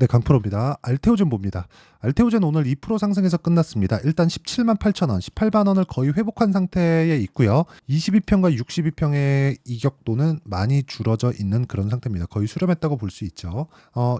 네, 강프로입니다. 알테오젠 봅니다. 알테오젠 오늘 2% 상승해서 끝났습니다. 일단 17만 8천 원, 18만 원을 거의 회복한 상태에 있고요. 22평과 62평의 이격도는 많이 줄어져 있는 그런 상태입니다. 거의 수렴했다고 볼 수 있죠.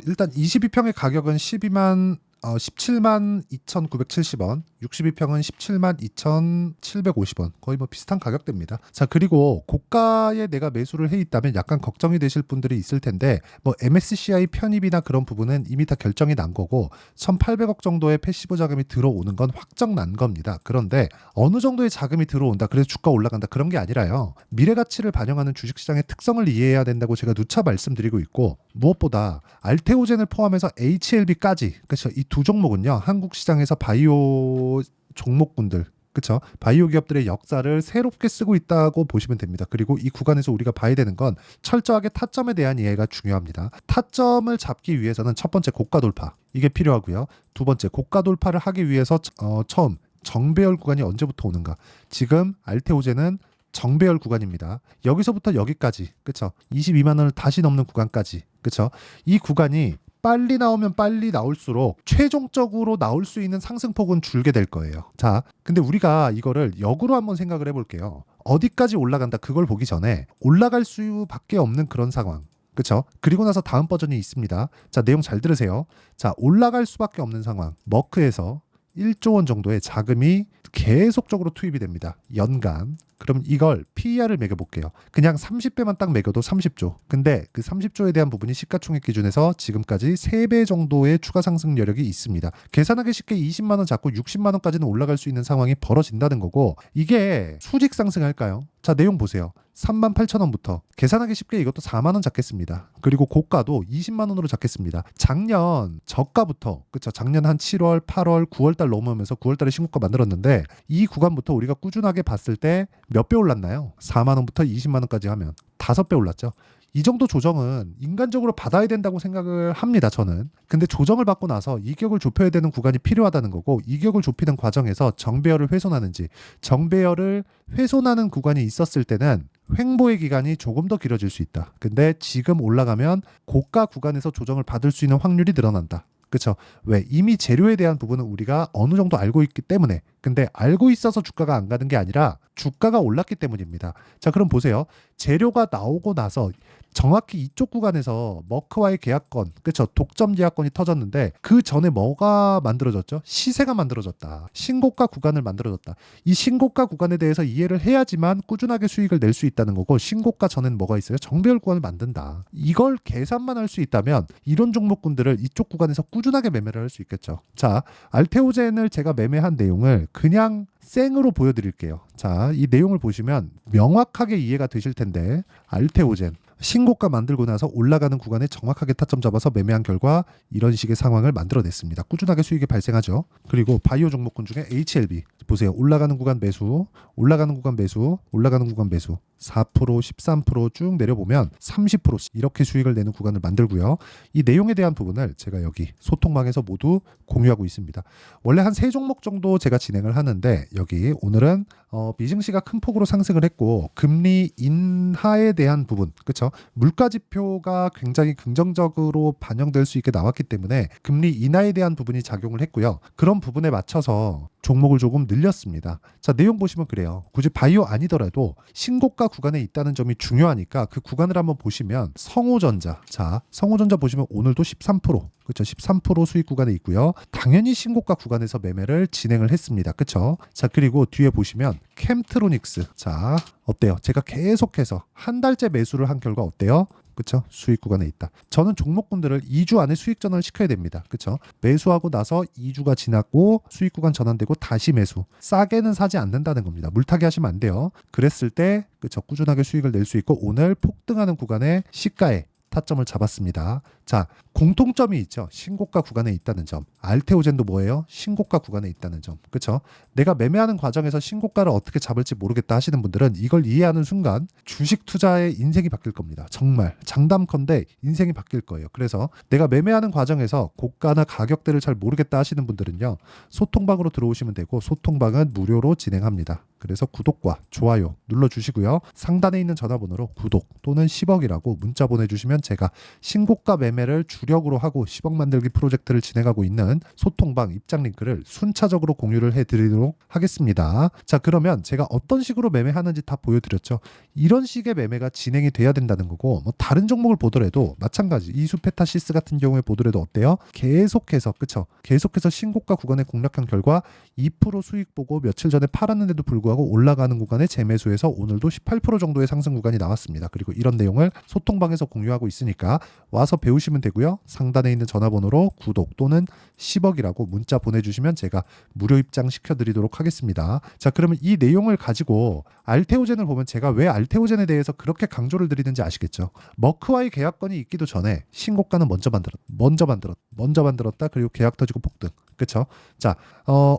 일단 22평의 가격은 17만 2,970원, 62평은 17만 2,750원. 거의 뭐 비슷한 가격대입니다. 자, 그리고 고가에 내가 매수를 해 있다면 약간 걱정이 되실 분들이 있을 텐데, 뭐 MSCI 편입이나 그런 부분은 이미 다 결정이 난 거고 1,800억 정도의 패시브 자금이 들어오는 건 확정 난 겁니다. 그런데 어느 정도의 자금이 들어온다, 그래서 주가 올라간다, 그런 게 아니라요. 미래 가치를 반영하는 주식시장의 특성을 이해해야 된다고 제가 누차 말씀드리고 있고, 무엇보다 알테오젠을 포함해서 HLB까지, 그렇죠, 이 두 종목은요, 한국 시장에서 바이오 종목군들, 그렇죠, 바이오 기업들의 역사를 새롭게 쓰고 있다고 보시면 됩니다. 그리고 이 구간에서 우리가 봐야 되는 건 철저하게 타점에 대한 이해가 중요합니다. 타점을 잡기 위해서는 첫 번째 고가 돌파, 이게 필요하고요. 두 번째 고가 돌파를 하기 위해서 처음 정배열 구간이 언제부터 오는가. 지금 알테오젠은 정배열 구간입니다. 여기서부터 여기까지, 그렇죠, 22만 원을 다시 넘는 구간까지, 그렇죠, 이 구간이 빨리 나오면 빨리 나올수록 최종적으로 나올 수 있는 상승폭은 줄게 될 거예요. 자, 근데 우리가 이거를 역으로 한번 생각을 해볼게요. 어디까지 올라간다, 그걸 보기 전에 올라갈 수밖에 없는 그런 상황, 그렇죠? 그리고 나서 다음 버전이 있습니다. 자, 내용 잘 들으세요. 자, 올라갈 수밖에 없는 상황, 머크에서 1조 원 정도의 자금이 계속적으로 투입이 됩니다. 연간. 그럼 이걸 PER을 매겨볼게요. 그냥 30배만 딱 매겨도 30조. 근데 그 30조에 대한 부분이 시가총액 기준에서 지금까지 3배 정도의 추가 상승 여력이 있습니다. 계산하기 쉽게 20만 원 잡고 60만 원까지는 올라갈 수 있는 상황이 벌어진다는 거고, 이게 수직 상승할까요? 자, 내용 보세요. 3만 8천 원부터 계산하기 쉽게 이것도 4만 원 잡겠습니다. 그리고 고가도 20만 원으로 잡겠습니다. 작년 저가부터, 그렇죠, 작년 한 7월, 8월, 9월 달 넘으면서 9월 달에 신고가 만들었는데, 이 구간부터 우리가 꾸준하게 봤을 때 몇 배 올랐나요? 4만 원부터 20만 원까지 하면 5배 올랐죠. 이 정도 조정은 인간적으로 받아야 된다고 생각을 합니다, 저는. 근데 조정을 받고 나서 이격을 좁혀야 되는 구간이 필요하다는 거고, 이격을 좁히는 과정에서 정배열을 훼손하는지, 정배열을 훼손하는 구간이 있었을 때는 횡보의 기간이 조금 더 길어질 수 있다. 근데 지금 올라가면 고가 구간에서 조정을 받을 수 있는 확률이 늘어난다. 그렇죠? 왜? 이미 재료에 대한 부분은 우리가 어느 정도 알고 있기 때문에. 근데 알고 있어서 주가가 안 가는 게 아니라 주가가 올랐기 때문입니다. 자, 그럼 보세요. 재료가 나오고 나서 정확히 이쪽 구간에서 머크와의 계약건, 그렇죠, 독점 계약건이 터졌는데, 그 전에 뭐가 만들어졌죠? 시세가 만들어졌다. 신고가 구간을 만들어졌다. 이 신고가 구간에 대해서 이해를 해야지만 꾸준하게 수익을 낼 수 있다는 거고, 신고가 전엔 뭐가 있어요? 정배열 구간을 만든다. 이걸 계산만 할 수 있다면 이런 종목군들을 이쪽 구간에서 꾸준하게 매매를 할 수 있겠죠. 자, 알테오젠을 제가 매매한 내용을 그냥 생으로 보여드릴게요. 자, 이 내용을 보시면 명확하게 이해가 되실 텐데, 알테오젠 신고가 만들고 나서 올라가는 구간에 정확하게 타점 잡아서 매매한 결과 이런 식의 상황을 만들어냈습니다. 꾸준하게 수익이 발생하죠. 그리고 바이오 종목군 중에 HLB 보세요. 올라가는 구간 매수, 올라가는 구간 매수, 올라가는 구간 매수, 4%, 13% 쭉 내려보면 30%씩 이렇게 수익을 내는 구간을 만들고요. 이 내용에 대한 부분을 제가 여기 소통방에서 모두 공유하고 있습니다. 원래 한 3종목 정도 제가 진행을 하는데, 여기 오늘은 미증시가 큰 폭으로 상승을 했고, 금리 인하에 대한 부분, 그렇죠, 물가 지표가 굉장히 긍정적으로 반영될 수 있게 나왔기 때문에 금리 인하에 대한 부분이 작용을 했고요. 그런 부분에 맞춰서 종목을 조금 늘렸습니다. 자, 내용 보시면 그래요. 굳이 바이오 아니더라도 신고가 구간에 있다는 점이 중요하니까 그 구간을 한번 보시면, 성호전자, 자, 성호전자 보시면 오늘도 13%, 그렇죠, 13% 수익 구간에 있고요. 당연히 신고가 구간에서 매매를 진행을 했습니다. 그렇죠? 자, 그리고 뒤에 보시면 캠트로닉스, 자, 어때요? 제가 계속해서 한 달째 매수를 한 결과 어때요? 그렇죠? 수익 구간에 있다. 저는 종목군들을 2주 안에 수익 전환을 시켜야 됩니다. 그렇죠? 매수하고 나서 2주가 지났고 수익 구간 전환되고 다시 매수. 싸게는 사지 않는다는 겁니다. 물타기 하시면 안 돼요. 그랬을 때, 그렇죠, 꾸준하게 수익을 낼 수 있고, 오늘 폭등하는 구간에 시가에 타점을 잡았습니다. 자, 공통점이 있죠. 신고가 구간에 있다는 점. 알테오젠도 뭐예요? 신고가 구간에 있다는 점. 그렇죠? 내가 매매하는 과정에서 신고가를 어떻게 잡을지 모르겠다 하시는 분들은 이걸 이해하는 순간 주식 투자의 인생이 바뀔 겁니다. 정말 장담컨대 인생이 바뀔 거예요. 그래서 내가 매매하는 과정에서 고가나 가격대를 잘 모르겠다 하시는 분들은요, 소통방으로 들어오시면 되고, 소통방은 무료로 진행합니다. 그래서 구독과 좋아요 눌러주시고요. 상단에 있는 전화번호로 구독 또는 10억이라고 문자 보내주시면 제가 신고가 매매 매매를 주력으로 하고 10억 만들기 프로젝트를 진행하고 있는 소통방 입장 링크를 순차적으로 공유를 해드리도록 하겠습니다. 자, 그러면 제가 어떤 식으로 매매하는지 다 보여드렸죠. 이런 식의 매매가 진행이 돼야 된다는 거고, 뭐 다른 종목을 보더라도 마찬가지 이수페타시스 같은 경우에 보더라도 어때요? 계속해서 그쵸? 계속해서 신고가 구간에 공략한 결과 2% 수익 보고 며칠 전에 팔았는데도 불구하고 올라가는 구간에 재매수해서 오늘도 18% 정도의 상승 구간이 나왔습니다. 그리고 이런 내용을 소통방에서 공유하고 있으니까 와서 배우시면 되고요. 상단에 있는 전화번호로 구독 또는 10억이라고 문자 보내주시면 제가 무료 입장 시켜드리도록 하겠습니다. 자, 그러면 이 내용을 가지고 알테오젠을 보면 제가 왜 알테오젠에 대해서 그렇게 강조를 드리는지 아시겠죠? 머크와의 계약건이 있기도 전에 신고가는 먼저 만들었다. 그리고 계약 터지고 폭등. 그렇죠? 자,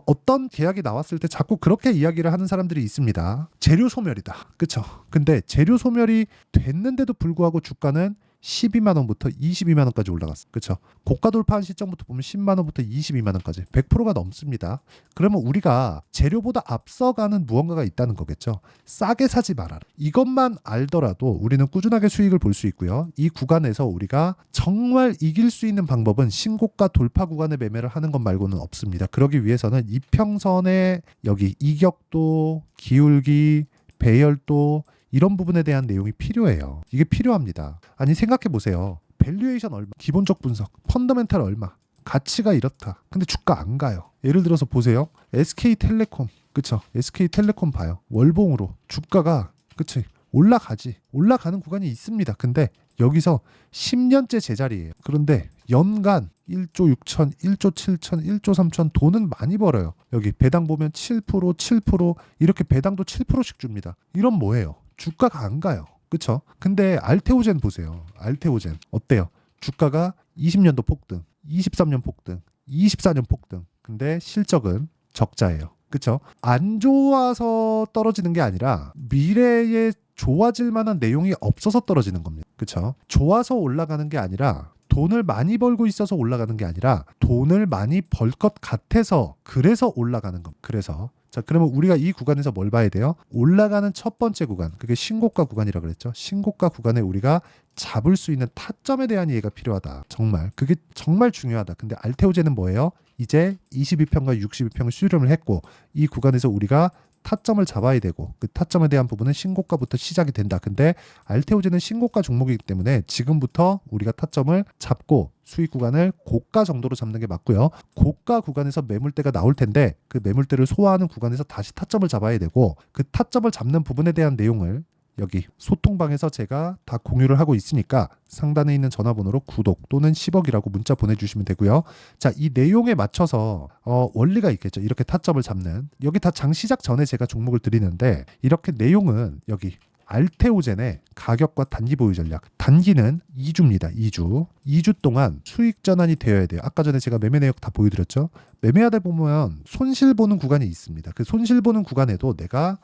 어떤 계약이 나왔을 때 자꾸 그렇게 이야기를 하는 사람들이 있습니다. 재료 소멸이다. 그렇죠? 근데 재료 소멸이 됐는데도 불구하고 주가는 12만 원부터 22만 원까지 올라갔어. 그렇죠? 고가 돌파한 시점부터 보면 10만 원부터 22만 원까지 100%가 넘습니다. 그러면 우리가 재료보다 앞서가는 무언가가 있다는 거겠죠. 싸게 사지 말아라. 이것만 알더라도 우리는 꾸준하게 수익을 볼 수 있고요. 이 구간에서 우리가 정말 이길 수 있는 방법은 신고가 돌파 구간에 매매를 하는 것 말고는 없습니다. 그러기 위해서는 이평선의 여기 이격도, 기울기, 배열도 이런 부분에 대한 내용이 필요해요. 이게 필요합니다. 아니 생각해 보세요. 밸류에이션 얼마, 기본적 분석, 펀더멘탈 얼마, 가치가 이렇다. 근데 주가 안 가요. 예를 들어서 보세요. SK텔레콤, 그쵸? SK텔레콤 봐요. 월봉으로 주가가 그치? 올라가지. 올라가는 구간이 있습니다. 근데 여기서 10년째 제자리예요. 그런데 연간 1조 6천, 1조 7천, 1조 3천 돈은 많이 벌어요. 여기 배당 보면 7% 이렇게 배당도 7%씩 줍니다. 이런 뭐예요? 주가가 안 가요. 그쵸? 근데 알테오젠 보세요. 알테오젠 어때요? 주가가 20년도 폭등, 23년 폭등, 24년 폭등. 근데 실적은 적자예요. 그쵸? 안 좋아서 떨어지는 게 아니라 미래에 좋아질 만한 내용이 없어서 떨어지는 겁니다. 그쵸? 좋아서 올라가는 게 아니라 돈을 많이 벌고 있어서 올라가는 게 아니라 돈을 많이 벌 것 같아서 그래서 올라가는 겁니다. 그래서 자, 그러면 우리가 이 구간에서 뭘 봐야 돼요? 올라가는 첫 번째 구간, 그게 신고가 구간이라고 그랬죠. 신고가 구간에 우리가 잡을 수 있는 타점에 대한 이해가 필요하다. 정말 그게 정말 중요하다. 근데 알테오젠은 뭐예요? 이제 22평과 62평을 수렴을 했고 이 구간에서 우리가 타점을 잡아야 되고 그 타점에 대한 부분은 신고가부터 시작이 된다. 근데 알테오젠은 신고가 종목이기 때문에 지금부터 우리가 타점을 잡고 수익 구간을 고가 정도로 잡는 게 맞고요. 고가 구간에서 매물대가 나올 텐데 그 매물대를 소화하는 구간에서 다시 타점을 잡아야 되고 그 타점을 잡는 부분에 대한 내용을 여기 소통방에서 제가 다 공유를 하고 있으니까 상단에 있는 전화번호로 구독 또는 10억이라고 문자 보내주시면 되고요. 자, 이 내용에 맞춰서 원리가 있겠죠. 이렇게 타점을 잡는. 여기 다 장 시작 전에 제가 종목을 드리는데 이렇게 내용은 여기 알테오젠의 가격과 단기 보유 전략. 단기는 2주입니다. 2주 동안 수익 전환이 되어야 돼요. 아까 전에 제가 매매 내역 다 보여드렸죠. 매매하다 보면 손실 보는 구간이 있습니다. 그 손실 보는 구간에도 내가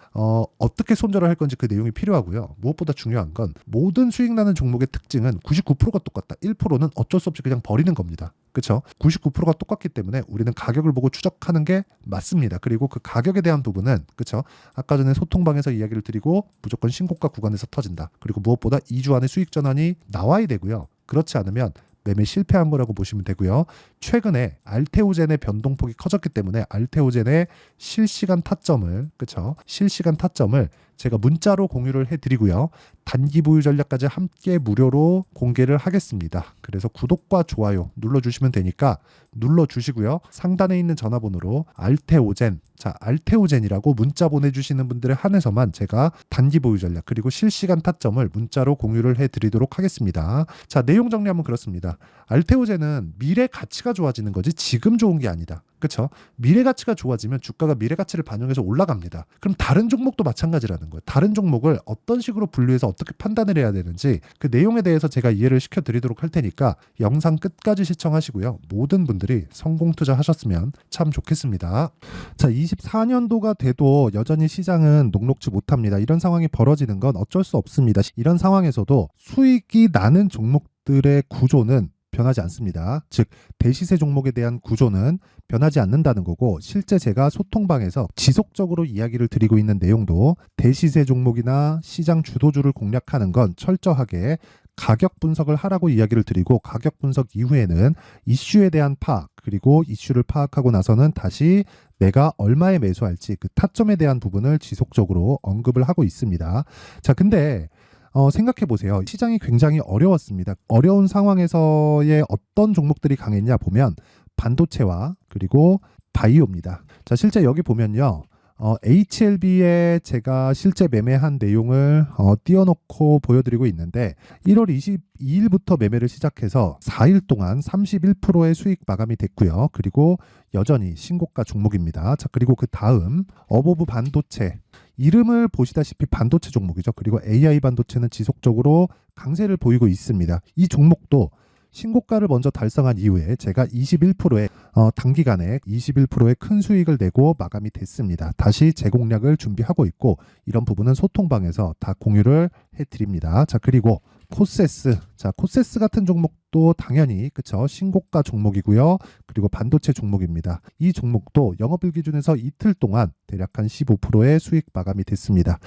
어떻게 손절을 할 건지 그 내용이 필요하고요. 무엇보다 중요한 건 모든 수익 나는 종목의 특징은 99%가 똑같다. 1%는 어쩔 수 없이 그냥 버리는 겁니다. 그렇죠? 99%가 똑같기 때문에 우리는 가격을 보고 추적하는 게 맞습니다. 그리고 그 가격에 대한 부분은 그렇죠? 아까 전에 소통방에서 이야기를 드리고 무조건 신고가 구간에서 터진다. 그리고 무엇보다 2주 안에 수익 전환이 나와야 되고요. 그렇지 않으면 매매 실패한 거라고 보시면 되고요. 최근에 알테오젠의 변동폭이 커졌기 때문에 알테오젠의 실시간 타점을 그렇죠? 실시간 타점을 제가 문자로 공유를 해드리고요. 단기 보유 전략까지 함께 무료로 공개를 하겠습니다. 그래서 구독과 좋아요 눌러주시면 되니까 눌러주시고요. 상단에 있는 전화번호로 알테오젠, 자 알테오젠이라고 문자 보내주시는 분들에 한해서만 제가 단기 보유 전략 그리고 실시간 타점을 문자로 공유를 해드리도록 하겠습니다. 자, 내용 정리하면 그렇습니다. 알테오젠은 미래 가치가 좋아지는 거지 지금 좋은 게 아니다. 그렇죠? 미래 가치가 좋아지면 주가가 미래 가치를 반영해서 올라갑니다. 그럼 다른 종목도 마찬가지라는 거예요. 다른 종목을 어떤 식으로 분류해서 어떻게 판단을 해야 되는지 그 내용에 대해서 제가 이해를 시켜드리도록 할 테니까 영상 끝까지 시청하시고요. 모든 분들이 성공 투자하셨으면 참 좋겠습니다. 자, 24년도가 돼도 여전히 시장은 녹록지 못합니다. 이런 상황이 벌어지는 건 어쩔 수 없습니다. 이런 상황에서도 수익이 나는 종목들의 구조는 변하지 않습니다. 즉 대시세 종목에 대한 구조는 변하지 않는다는 거고 실제 제가 소통방에서 지속적으로 이야기를 드리고 있는 내용도 대시세 종목이나 시장 주도주를 공략하는 건 철저하게 가격 분석을 하라고 이야기를 드리고, 가격 분석 이후에는 이슈에 대한 파악, 그리고 이슈를 파악하고 나서는 다시 내가 얼마에 매수할지 그 타점에 대한 부분을 지속적으로 언급을 하고 있습니다. 자, 근데 생각해 보세요. 시장이 굉장히 어려웠습니다. 어려운 상황에서의 어떤 종목들이 강했냐 보면 반도체와 그리고 바이오입니다. 자, 실제 여기 보면요. HLB에 제가 실제 매매한 내용을 띄워놓고 보여드리고 있는데 1월 22일부터 매매를 시작해서 4일 동안 31%의 수익 마감이 됐고요. 그리고 여전히 신고가 종목입니다. 자, 그리고 그 다음 어보브 반도체, 이름을 보시다시피 반도체 종목이죠. 그리고 AI 반도체는 지속적으로 강세를 보이고 있습니다. 이 종목도 신고가를 먼저 달성한 이후에 제가 21%의 단기간에 21%의 큰 수익을 내고 마감이 됐습니다. 다시 재공략을 준비하고 있고, 이런 부분은 소통방에서 다 공유를 해드립니다. 자, 그리고 코세스. 자, 코세스 같은 종목도 당연히 그쵸, 신고가 종목이고요. 그리고 반도체 종목입니다. 이 종목도 영업일 기준에서 이틀 동안 대략 한 15%의 수익 마감이 됐습니다.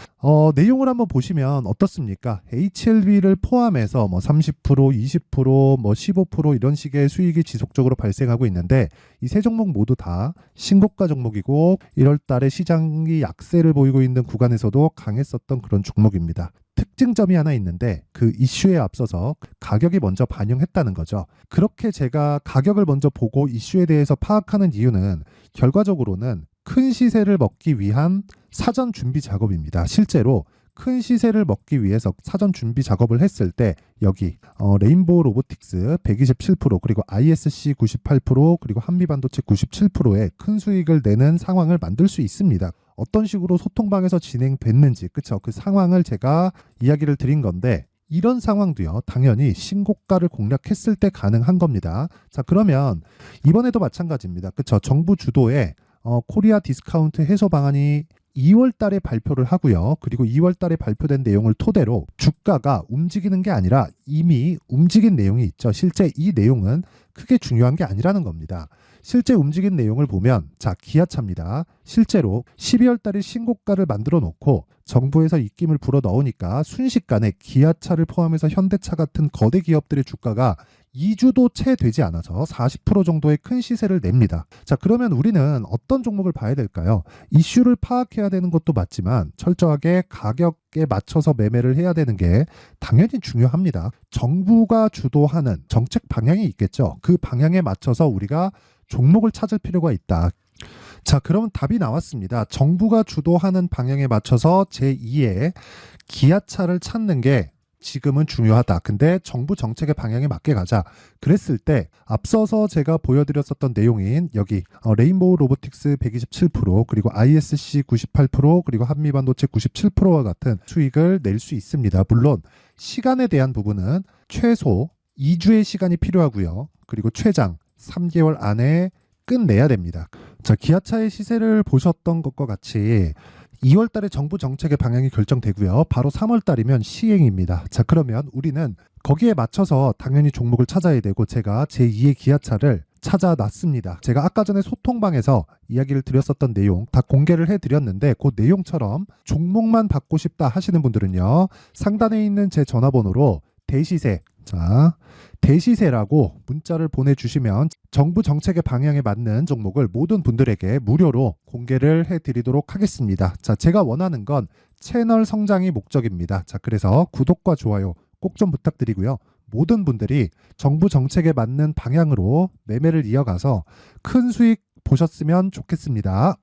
내용을 한번 보시면 어떻습니까? HLB를 포함해서 뭐 30%, 20%, 뭐 15% 이런 식의 수익이 지속적으로 발생하고 있는데, 이 세 종목 모두 다 신고가 종목이고 1월 달에 시장이 약세를 보이고 있는 구간에서도 강했었던 그런 종목입니다. 특징점이 하나 있는데, 그 이슈에 앞서서 가격이 먼저 반영했다는 거죠. 그렇게 제가 가격을 먼저 보고 이슈에 대해서 파악하는 이유는 결과적으로는 큰 시세를 먹기 위한 사전 준비 작업입니다. 실제로 큰 시세를 먹기 위해서 사전 준비 작업을 했을 때 여기 레인보우 로보틱스 127%, 그리고 ISC 98%, 그리고 한미반도체 97%의 큰 수익을 내는 상황을 만들 수 있습니다. 어떤 식으로 소통방에서 진행됐는지, 그쵸? 그 상황을 제가 이야기를 드린 건데, 이런 상황도요, 당연히 신고가를 공략했을 때 가능한 겁니다. 자, 그러면 이번에도 마찬가지입니다. 그쵸? 정부 주도의 코리아 디스카운트 해소 방안이 2월 달에 발표를 하고요. 그리고 2월 달에 발표된 내용을 토대로 주가가 움직이는 게 아니라 이미 움직인 내용이 있죠. 실제 이 내용은 크게 중요한 게 아니라는 겁니다. 실제 움직인 내용을 보면, 자, 기아차입니다. 실제로 12월 달에 신고가를 만들어 놓고 정부에서 입김을 불어 넣으니까 순식간에 기아차를 포함해서 현대차 같은 거대 기업들의 주가가 2주도 채 되지 않아서 40% 정도의 큰 시세를 냅니다. 자, 그러면 우리는 어떤 종목을 봐야 될까요? 이슈를 파악해야 되는 것도 맞지만 철저하게 가격에 맞춰서 매매를 해야 되는 게 당연히 중요합니다. 정부가 주도하는 정책 방향이 있겠죠. 그 방향에 맞춰서 우리가 종목을 찾을 필요가 있다. 자, 그러면 답이 나왔습니다. 정부가 주도하는 방향에 맞춰서 제2의 기아차를 찾는 게 지금은 중요하다. 근데 정부 정책의 방향에 맞게 가자. 그랬을 때 앞서서 제가 보여드렸었던 내용인 여기 레인보우 로보틱스 127%, 그리고 ISC 98%, 그리고 한미반도체 97%와 같은 수익을 낼 수 있습니다. 물론 시간에 대한 부분은 최소 2주의 시간이 필요하고요. 그리고 최장 3개월 안에 끝내야 됩니다. 자, 기아차의 시세를 보셨던 것과 같이 2월 달에 정부 정책의 방향이 결정되고요. 바로 3월 달이면 시행입니다. 자, 그러면 우리는 거기에 맞춰서 당연히 종목을 찾아야 되고, 제가 제2의 기아차를 찾아놨습니다. 제가 아까 전에 소통방에서 이야기를 드렸었던 내용 다 공개를 해드렸는데, 그 내용처럼 종목만 받고 싶다 하시는 분들은요, 상단에 있는 제 전화번호로 대시세, 자, 대시세라고 문자를 보내주시면 정부 정책의 방향에 맞는 종목을 모든 분들에게 무료로 공개를 해드리도록 하겠습니다. 자, 제가 원하는 건 채널 성장이 목적입니다. 자, 그래서 구독과 좋아요 꼭 좀 부탁드리고요. 모든 분들이 정부 정책에 맞는 방향으로 매매를 이어가서 큰 수익 보셨으면 좋겠습니다.